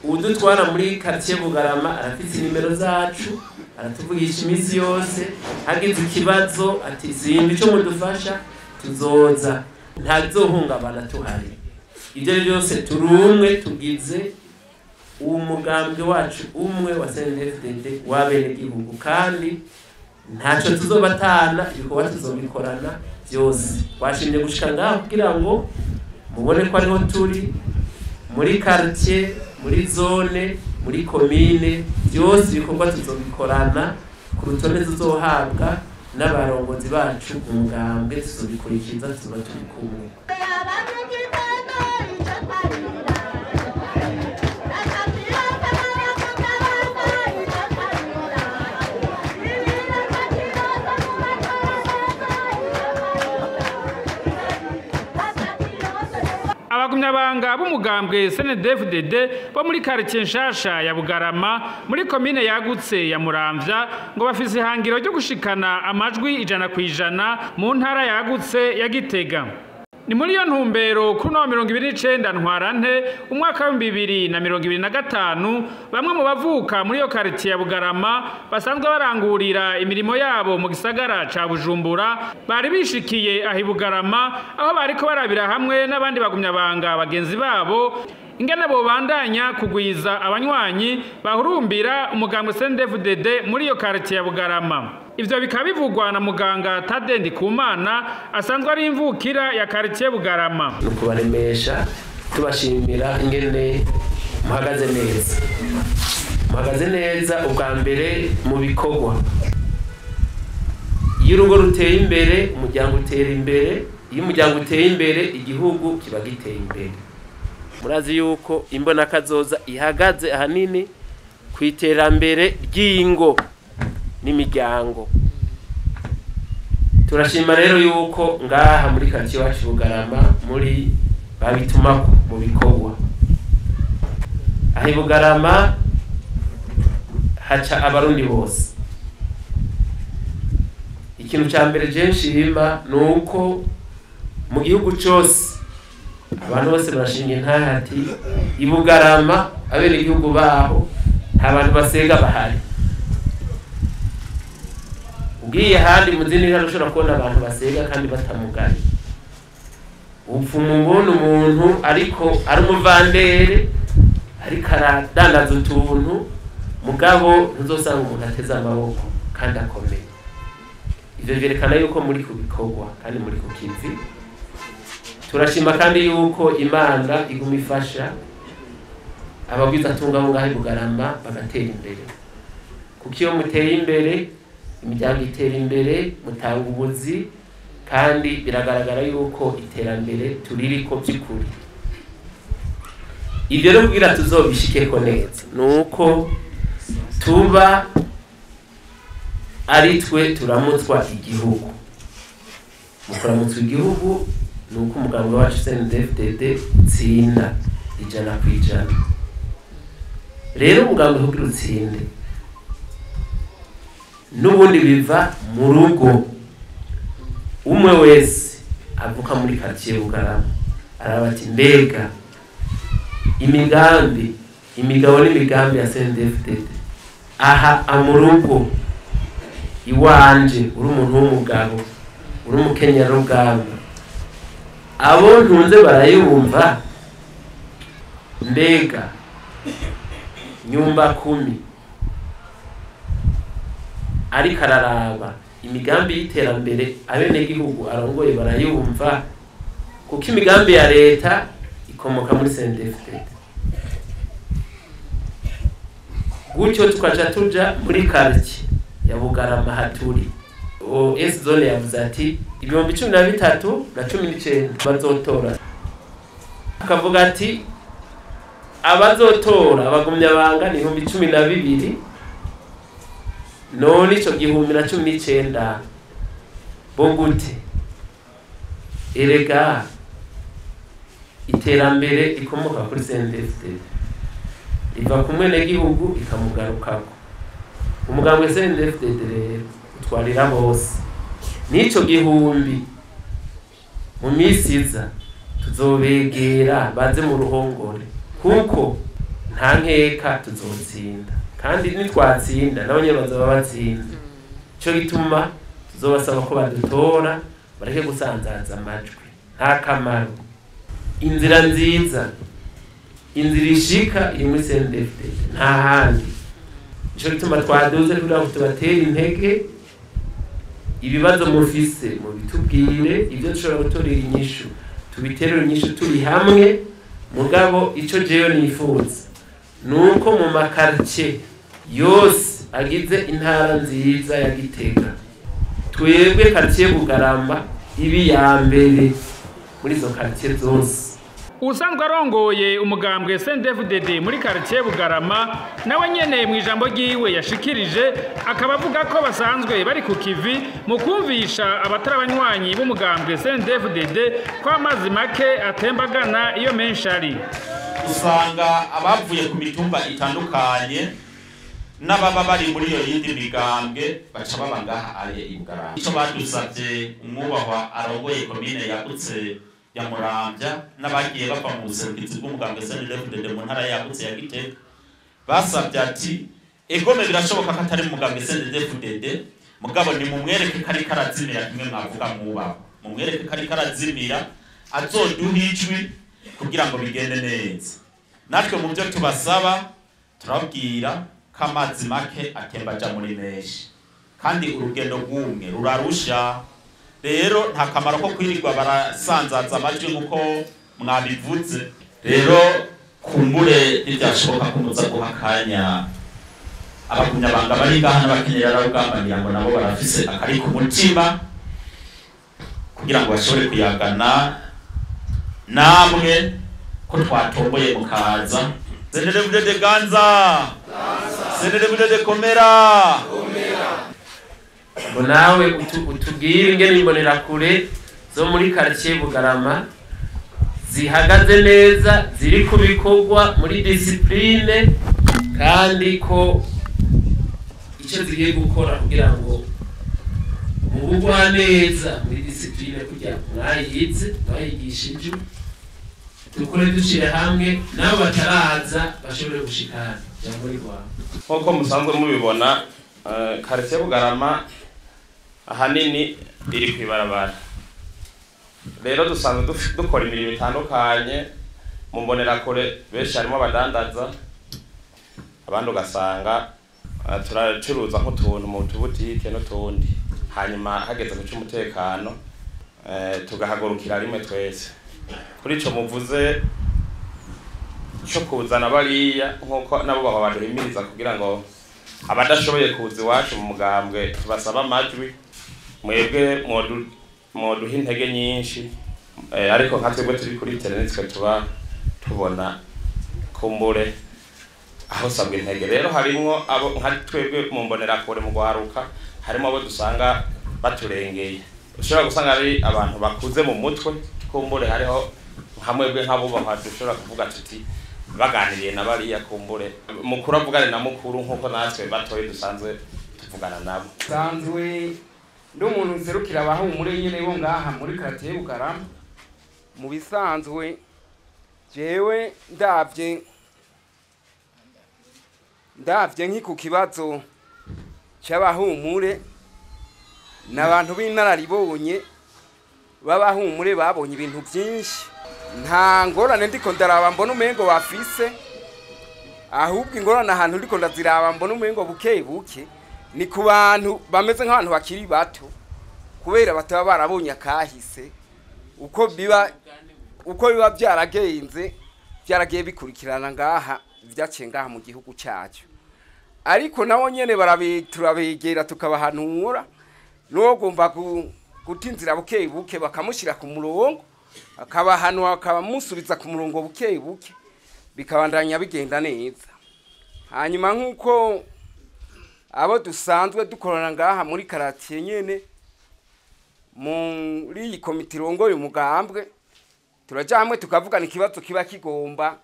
udutwara muri quartier Bugarama arafite nimero zacu aratuvugisha iminsi yose hagize ikibazo ati zindi cyo mudufasha tuzoza ntazohungabana tuhari ibyo byose turumwe tugize umugambwe wacu umwe wa CNDD-FDD wabene gihugu kandi ntacyo tuzobatana ibikorwa tuzobikorana byose twashimye gushika ngaho kugira ngo mubone ko ariho turi muri quartier muri zone muri commune byose ibikorwa tuzobikorana ku rutonde tuzohabwa n'abarongozi bacu umugambwe tuzobikurikiza tuzoba turi kumwe. Abagumyabanga b'umugambwe CNDD-FDD bo muri quartier nshasha ya Bugarama muri commune yagutse ya Muramvya ngo bafise ihangiro ryo gushikana amajwi 100% mu ntara yagutse ya Gitega. Ni muri yo ntumbero kuri no 29 ntwarante umwaka wa 2025 bamwe mu bavuka muri yo quartier ya Bugarama basanzwe barangurira imirimo yabo mu gisagara ca Bujumbura bari bishikiye ahi Bugarama aho bariko barabira hamwe n'abandi bagumyabanga bagenzi babo ingene bo bandanya kugwiza abanywanyi bahurumbira umugambwe CNDD-FDD muri yo quartier ya Bugarama. Ivyo bikabivugwa na muganga Tade Ndikumana asanzwe ari imvukira ya quartier Bugarama. Nukubaremesha tubashimira ingene muhagaze neza ubwa mbere mu bikorwa. Iyo urugo ruteye imbere umuryango utera imbere, iyo umuryango uteye imbere igihugu kiba giteye imbere. Murazi yuko imbona kazoza ihagaze ahanini kwiterambere ry'ingo n'imiryango. Turashima rero yuko ngaha muri quartier wacu Bugarama muri babitumako mu bikorwa. Ahi Bugarama haca abarundi bose. Ikintu ca mbere je nshima nuko mu gihugu cyose abantu bose barashinga intahati ibugarama abene igihugu baho nta bantu basega bahari. Ugiye handi muzindi ntara ushobora kubona abantu basega kandi batamugari. Upfuma ubona umuntu ariko ari umuvandere ariko aradandaza utuntu mugabo ntuzosanga umuntu ateze amaboko kandi akomeye. Ivyo vyerekana yuko muri kubikorwa kandi muri kukivi. Turashima kandi yuko Imana iguma ifasha ababwiza tunga mu ngahe Bugarama bagatera imbere. Kuko iyo muteye imbere imiryango itera imbere mutanga ubuzi kandi biragaragara yuko iterambere tuririko by'ukuri. Ivyo rero kugira tuzobishikeko neza nuko tuba ari twe turamutswa igihugu. Mukuramutswa igihugu nuko umugambwe wacu CNDD-FDD utsinda 100%. Rero umugambwe kugira utsinde n'ubundi biva mu rugo. Umwe wese avuka muri quartier Bugarama arabati mbega imigabo n'imigambi ya CNDD-FDD aha amurugo iwanje uri umuntu w'umugabo uri umukenyero rugamba abo ntunze barayumva mbega nyumba 10 ariko araraba imigambi y'iterambere abene gihugu arongoye barayumva kuko imigambi ya leta ikomoka muri CNDD-FDD. Gutyo tukaja tuja muri quartier ya Bugarama haturi OS zone yavuze ati 2013 na 19 bazotora. Akavuga ati abazotora abagumyabanga ni 2012 none ico 2019 bo gute erega iterambere ikomoka kuri CNDD-FDD iva kumwe n'igihugu ikamugarukako. Umugambwe CNDD-FDD rero utwarira bose nico gihumbi mu misiza tuzobegera baze mu ruhongore kuko nta nkeka tuzotsinda kandi nitwatsinda nabo nyene bazaba batsinda cyo gituma tuzobasaba ko badutora bareke gusanzaza amajwi nta kamaro inzira nziza inzira ishika iri muri CNDD nta handi cyo gituma twaduze kugira ngo tubatere intege ibibazo mufise mu bitubwire ibyo dushobora gutorera inyishu tubiterera inyishu turi hamwe mugabo ico jewe nifuza nuko mu makartie yose agize intara nziza ya Gitega twebwe quartier Bugarama ibi ya mbere muri zo quartier zose usanzwe arongoye umugambwe CNDD-FDD muri quartier Bugarama nawe nyene mu ijambo ryiwe yashikirije akaba avuga ko basanzwe bari ku kivi mu kumvisha abatarabanywanyi b'umugambwe CNDD-FDD ko amazi make atembagana iyo menshi ari usanga abavuye ku mitumba itandukanye n'ababa bari muri iyo yindi migambwe baca baba ngaha aye Bugarama ico badusavye umwubahwa arongoye komine yagutse ya Muramvya n'abagiye bava mu buserukizi bw'umugambwe CNDD-FDD mu ntara yagutse ya Gitega basavye ati egome birashoboka ko atari mu mugambwe CNDD-FDD mugabo ni mumwereke kari karazimira kimwe mwavuga mwubahwa mumwereke kari karazimira azoduha ijwi kugira ngo bigende neza natwe mu byo tubasaba turabwira ko amazi make atembaja muri menshi kandi urugendo rw'umwe rurarusha rero nta kamaro ko kwirirwa barasanzaza amajwi nkuko mwabivuze rero kumbure ntibyashoboka kumuza guha akanya abakunyabanga bari ngaha n'abakenyera rugambaniye ngo nabo barafise akari ku mutima kugira ngo bashobore kuyagana namwe ko twatomboye mukaza CNDD-FDD ganza CNDD-FDD komera ngo nawe utubwire ingene imbonera kure zo muri quartier Bugarama zihagaze neza ziri kubikorwa muri discipline kandi ko icyo zigiye gukora kugira ngo mubugwa neza muri discipline kugira mwayize bayigishije dukore dushire hamwe nabo bataraza bashobore gushikana jambo rigwa nk'uko musanzwe mubibona quartier Bugarama ahanini iri kwibarabara rero dusanzwe dukora imirimo itandukanye mu mbonera kure benshi harimo abadandaza abandi ugasanga turacuruza nk'utuntu mu tubutike n'utundi hanyuma hageze ku cy'umutekano tugahagurukira rimwe twese kuri ico muvuze cyo kuzana bariya nk'uko nabo baba baduhimiriza kugira ngo abadashoboye kuza iwacu mu mugambwe tubasaba amajwi mwebwe mwoduha intege nyinshi ariko nka twebwe turi kuri internet twe tuba tubona kumbure aho sabwe intege rero harimo abo nka twebwe mu mbonera kure mu gwaruka harimo abo dusanga baturengeye ushobora gusanga ari abantu bakuze mu mutwe kumbure hariho hamwebwe nk'abo badushobora kuvuga tuti baganiriye na bariya kumbure mukuru avugane na mukuru nkuko natwe batoye dusanzwe tuvugana nabo sanzwe ndo umuntu nserukira abahumure nyene bo ngaha muri quartier Bugarama mu bisanzwe jewe ndavye nk'iku kibazo cy'abahumure n'abantu b'inararibonye babahumure babonye ibintu byinshi nta ngorane ndiko ndaraba mbona umengo bafise ahubwo ingorane ahantu ndiko ndaziraba mbona umengo buke ni ku bantu bameze nk'abantu bakiri bato kubera bataba barabonye akahise uko biba byaragiye bikurikirana ngaha byaciye ngaha mu gihugu cyacu ariko nabo nyene turabegera tukabahanura no gomba gutinzira buke bakamushira ku murongo akabahanwa akamusubiza ku murongo buke bikabandanya bigenda neza hanyuma nkuko abo dusanzwe dukorana ngaha muri quartier nyene muri iyi komite irongoye umugambwe turaja hamwe tukavugana ikibazo kiba kigomba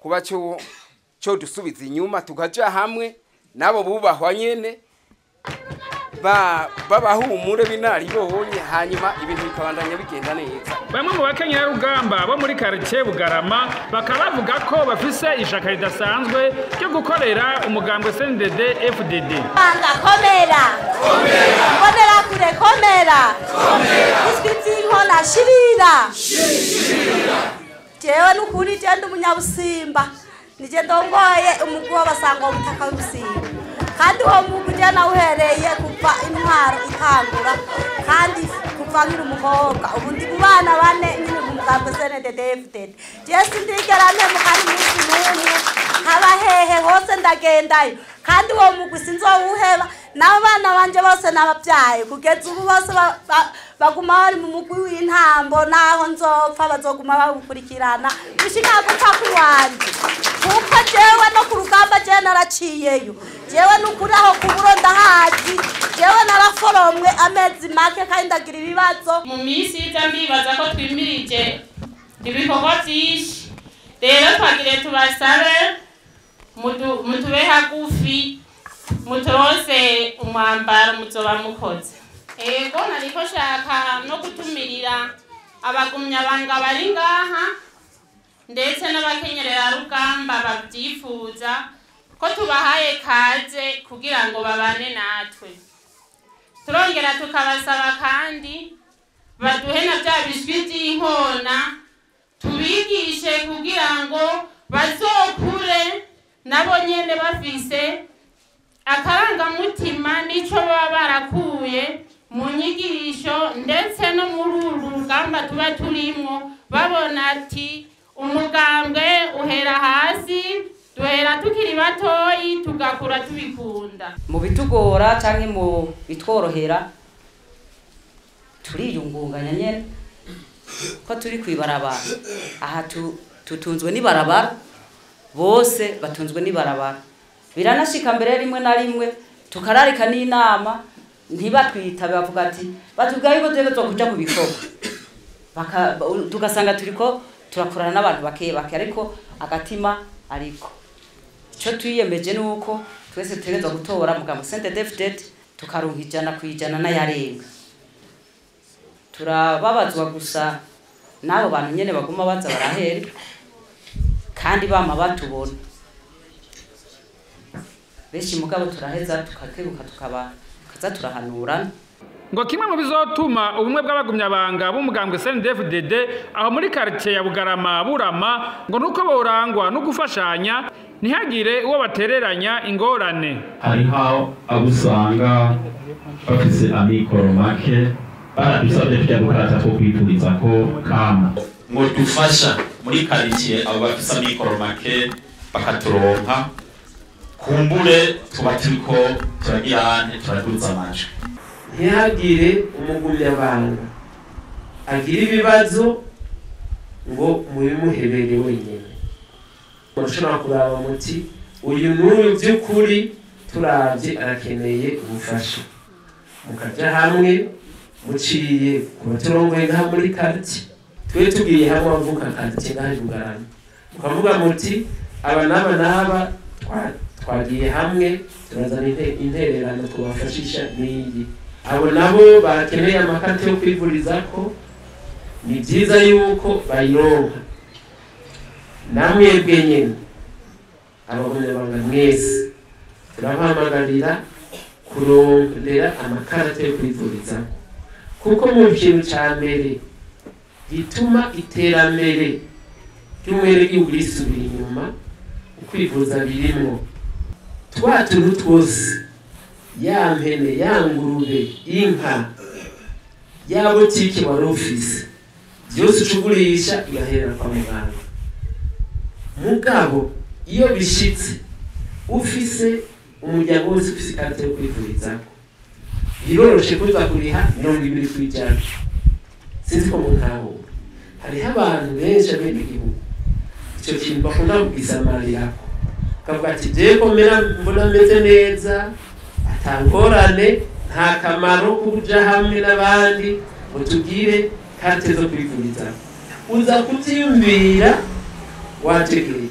kuba cyo dusubiza inyuma tukaja hamwe nabo bubahwa nyene babahumure binaribonye hanyuma ibintu bikabandanya bigenda neza. Bamwe mu bakenyerarugamba bo muri quartier Bugarama bakaba bavuga ko bafise ishaka ridasanzwe ryo gukorera umugambwe CNDD FDD. Banga komera komera kure komera iswiti nkona shirira jewe nukuri je ndi umunyabusimba nije ndongoye umugwi w'abasangwa ubutaka w'ubusimba kandi uwo mugwi je nawuhereye kuva intwaro itangura kandi kuva nkiri umukobwa ubu ndi mu bana bane nyine mu mugambwe CNDD FDD je sindigera mpemuka n'umunsi n'umwe haba hehe hose ndagendayo kandi uwo mugwi sinzowuheba nabo bana banje bose nababyaye kugeza ubu bose baguma bari mu mugwi w'intambo naho nzopfa bazoguma bagukurikirana gushika gupfa kwiwanje kuko jewe no ku rugamba je naraciyeyo jewe nukuri aho kuburo ndahazi jewe naraforomwe amezi make kandi ndagira ibibazo mu minsi y'ambibaza ko twimirije ibikorwa byinshi rero twagire tubasabe mutube hagufi mutorose umwambaro muzoba mukoze ego nariko shaka no gutumirira abagumyabanga bari ngaha ndetse n'abakenyerarugamba babyifuza ko tubahaye kaze kugira ngo babane natwe turongera tukabasaba kandi baduhe na bya bijwi by'inkona tubigishe kugira ngo bazokure nabo nyene bafise akarangamutima nico baba barakuye mu nyigisho ndetse no muri uru rugamba tuba turimo babona ati umugambwe uhera hasi duhera tukiri batoyi tugakura tubikunda mu bitugora canke mu bitworohera turiyungunganya nyene ko turi kwibarabara aha tutunzwe n'ibarabara bose batunzwe n'ibarabara biranashika mbere rimwe na rimwe tukararika n'inama ntibatwitabe bavuga ati batubwaye ko twebwe kuja ku bikorwa tugasanga turiko turakorana n'abantu bake ariko agatima ariko ico twiyemeje nuko twese tutegerezwa gutora mugabo CNDD FDD tukaronka 100% n'ayarenga turababazwa gusa nabo bantu nyene baguma baza barahera kandi bama batubona beshi mugabo turaheza tukakebuka kaza turahanurana ngo kimwe mu bizotuma ubumwe bw'abagumyabanga b'umugambwe CNDD FDD aho muri quartier ya Bugarama Burama ngo nuko borangwa no gufashanya ntihagire uwo batereranya ingorane. Hariho abusanga bafise amikoro make baradusabye kujya gukarata ko kwipuriza ko kama ngo dufasha muri quartier abo bafise amikoro make bakaturonka kumbure tuba turiko turagirane turaduza amajwi ntihagire umugumyabanga agira ibibazo ngo mubimuhebere wenyine mushobora kuraba muti uyu n'uyu by'ukuri turavye arakeneye ubufasha mukaja hamwe muciye kubaturongoye ngaha muri quartier twe tugiye hamwe avuka quartier ngaha Bugarama mukavuga muti aba n'aba twagiye hamwe turazana intererano tubafashisha n'iyi abo nabo bakeneye amakate yo kwivurizako ni byiza yuko bayironka namwebwe nyene abagumyabanga mwese turabahamagarira kurondera amakarate yo kwivurizako kuko mu kintu ca mbere gituma iterambere ry'umwenegihugu risubira inyuma ukwivuza birimwo twa tuntu twose ya mpene ya ngurube inka ya botike wari ufise byose ucugurisha igahera kwa muganga mugabo iyo bishitse ufise umuryango wose ufise ikarita yo kwivurizako biroroshe kuza kuriha 20%. Sinzi ko muntaho hariho abantu benshi abene igihugu icyo kintu bakunda kugisamariyako kavuga ati je komera mbona meze neza atangorane nta kamaro kuja hamwe n'abandi ngo tugire karte zo kwivuriza uza kuvyiyumvira wategeye